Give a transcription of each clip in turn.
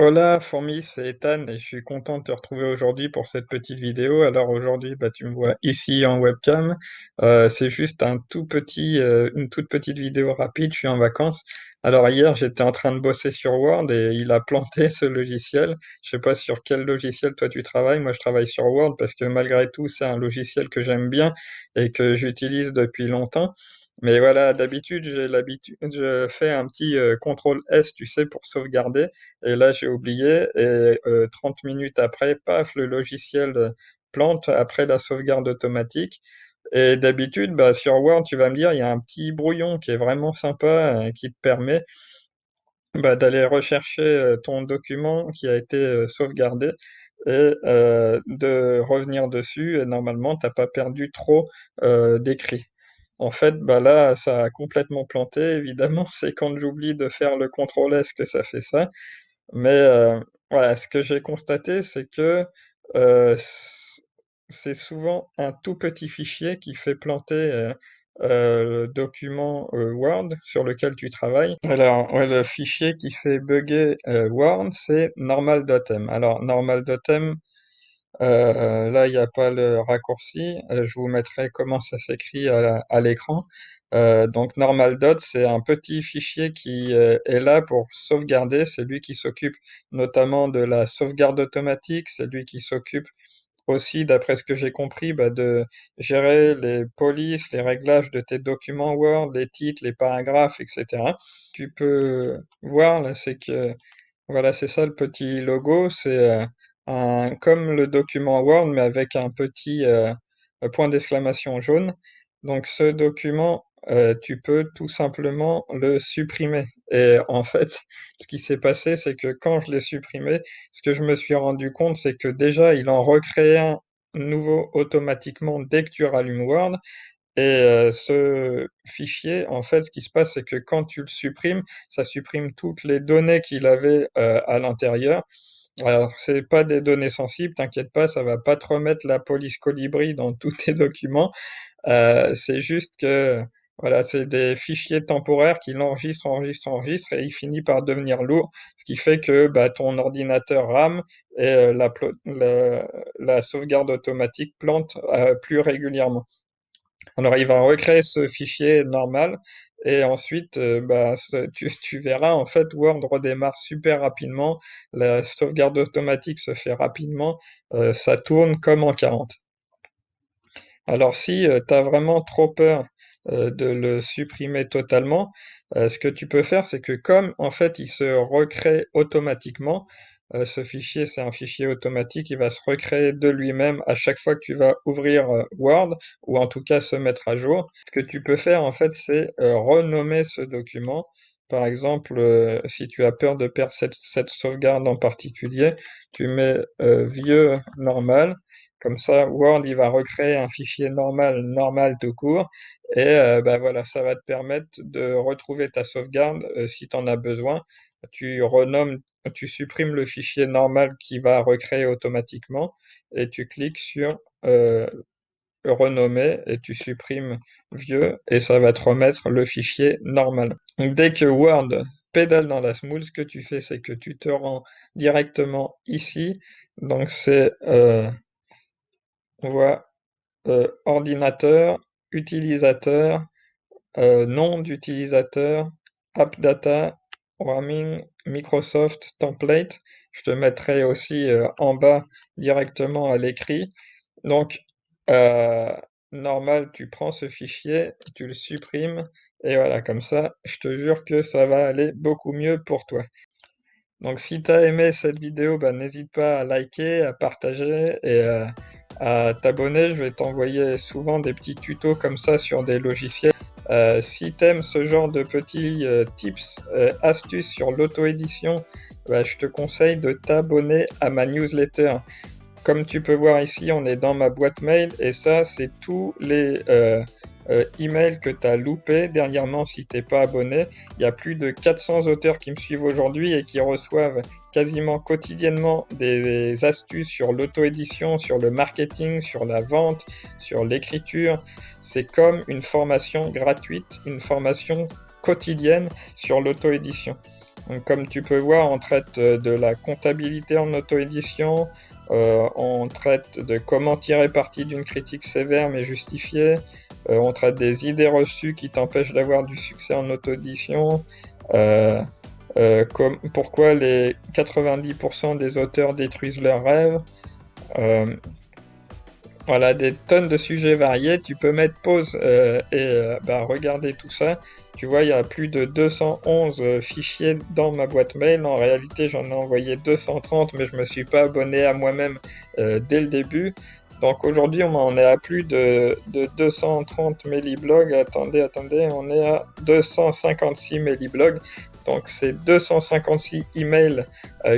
Hola Fourmi, c'est Ethan et je suis content de te retrouver aujourd'hui pour cette petite vidéo. Alors aujourd'hui, tu me vois ici en webcam. C'est juste une toute petite vidéo rapide. Je suis en vacances. Alors hier, j'étais en train de bosser sur Word et il a planté ce logiciel. Je sais pas sur quel logiciel toi tu travailles. Moi, je travaille sur Word parce que malgré tout, c'est un logiciel que j'aime bien et que j'utilise depuis longtemps. Mais voilà, d'habitude, je fais un petit contrôle S, tu sais, pour sauvegarder. Et là, j'ai oublié, et 30 minutes après, paf, le logiciel plante après la sauvegarde automatique. Et d'habitude, sur Word, tu vas me dire, il y a un petit brouillon qui est vraiment sympa, qui te permet d'aller rechercher ton document qui a été sauvegardé et de revenir dessus. Et normalement, t'as pas perdu trop d'écrit. En fait, là, ça a complètement planté. Évidemment, c'est quand j'oublie de faire le CTRL S que ça fait ça. Mais voilà, ce que j'ai constaté, c'est que c'est souvent un tout petit fichier qui fait planter le document Word sur lequel tu travailles. Alors, ouais, le fichier qui fait bugger Word, c'est normal.m. Alors, normal.m, là, il n'y a pas le raccourci. Je vous mettrai comment ça s'écrit à l'écran. Donc, normal.dot, c'est un petit fichier qui est là pour sauvegarder. C'est lui qui s'occupe notamment de la sauvegarde automatique. C'est lui qui s'occupe aussi, d'après ce que j'ai compris, de gérer les polices, les réglages de tes documents Word, les titres, les paragraphes, etc. Tu peux voir là, c'est que voilà, c'est ça le petit logo, c'est comme le document Word, mais avec un petit point d'exclamation jaune. Donc ce document, tu peux tout simplement le supprimer. Et en fait, ce qui s'est passé, c'est que quand je l'ai supprimé, ce que je me suis rendu compte, c'est que déjà, il en recrée un nouveau automatiquement dès que tu rallumes Word. Et ce fichier, en fait, ce qui se passe, c'est que quand tu le supprimes, ça supprime toutes les données qu'il avait à l'intérieur. Alors, c'est pas des données sensibles, t'inquiète pas, ça va pas te remettre la police colibri dans tous tes documents. C'est juste que, voilà, c'est des fichiers temporaires qu'il enregistre, et il finit par devenir lourd, ce qui fait que ton ordinateur rame et la sauvegarde automatique plante plus régulièrement. Alors, il va recréer ce fichier normal et ensuite, tu verras, en fait, Word redémarre super rapidement, la sauvegarde automatique se fait rapidement, ça tourne comme en 40. Alors, si tu as vraiment trop peur de le supprimer totalement, ce que tu peux faire, c'est que comme en fait il se recrée automatiquement, ce fichier, c'est un fichier automatique, il va se recréer de lui-même à chaque fois que tu vas ouvrir Word, ou en tout cas se mettre à jour. Ce que tu peux faire, en fait, c'est renommer ce document. Par exemple, si tu as peur de perdre cette sauvegarde en particulier, tu mets vieux normal. Comme ça, Word, il va recréer un fichier normal tout court, et voilà, ça va te permettre de retrouver ta sauvegarde si tu en as besoin. Tu renommes, tu supprimes le fichier normal qui va recréer automatiquement, et tu cliques sur renommer et tu supprimes vieux, et ça va te remettre le fichier normal. Donc, dès que Word pédale dans la semoule, ce que tu fais, c'est que tu te rends directement ici. Donc c'est on voit ordinateur, utilisateur, nom d'utilisateur, AppData, Warming, Microsoft Template. Je te mettrai aussi en bas directement à l'écrit. Donc, euh, normal, tu prends ce fichier, tu le supprimes, et voilà, comme ça, je te jure que ça va aller beaucoup mieux pour toi. Donc si tu as aimé cette vidéo, n'hésite pas à liker, à partager et à t'abonner. Je vais t'envoyer souvent des petits tutos comme ça sur des logiciels. Si tu aimes ce genre de petits tips, astuces sur l'auto-édition, je te conseille de t'abonner à ma newsletter. Comme tu peux voir ici, on est dans ma boîte mail, et ça, c'est tous les emails que tu as loupés dernièrement si tu n'es pas abonné. Il y a plus de 400 auteurs qui me suivent aujourd'hui et qui reçoivent quasiment quotidiennement des astuces sur l'auto-édition, sur le marketing, sur la vente, sur l'écriture. C'est comme une formation gratuite, une formation quotidienne sur l'auto-édition. Donc, comme tu peux voir, on traite de la comptabilité en auto-édition, on traite de comment tirer parti d'une critique sévère mais justifiée, on traite des idées reçues qui t'empêchent d'avoir du succès en auto-édition, euh, pourquoi les 90% des auteurs détruisent leurs rêves. euh, voilà, des tonnes de sujets variés. Tu peux mettre pause et regarder tout ça. Tu vois, il y a plus de 211 fichiers dans ma boîte mail. En réalité, j'en ai envoyé 230, mais je me suis pas abonné à moi-même dès le début. Donc aujourd'hui, on en est à plus de 230 Mailyblogs. Attendez, on est à 256 Mailyblogs. Donc c'est 256 emails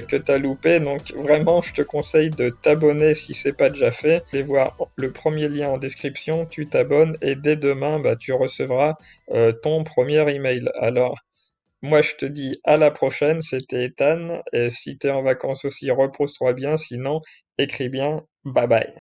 que tu as loupé. Donc vraiment, je te conseille de t'abonner si c'est pas déjà fait. Allez voir le premier lien en description, tu t'abonnes et dès demain, tu recevras ton premier email. Alors, moi, je te dis à la prochaine, c'était Ethan. Et si tu es en vacances aussi, repose-toi bien. Sinon, écris bien. Bye bye.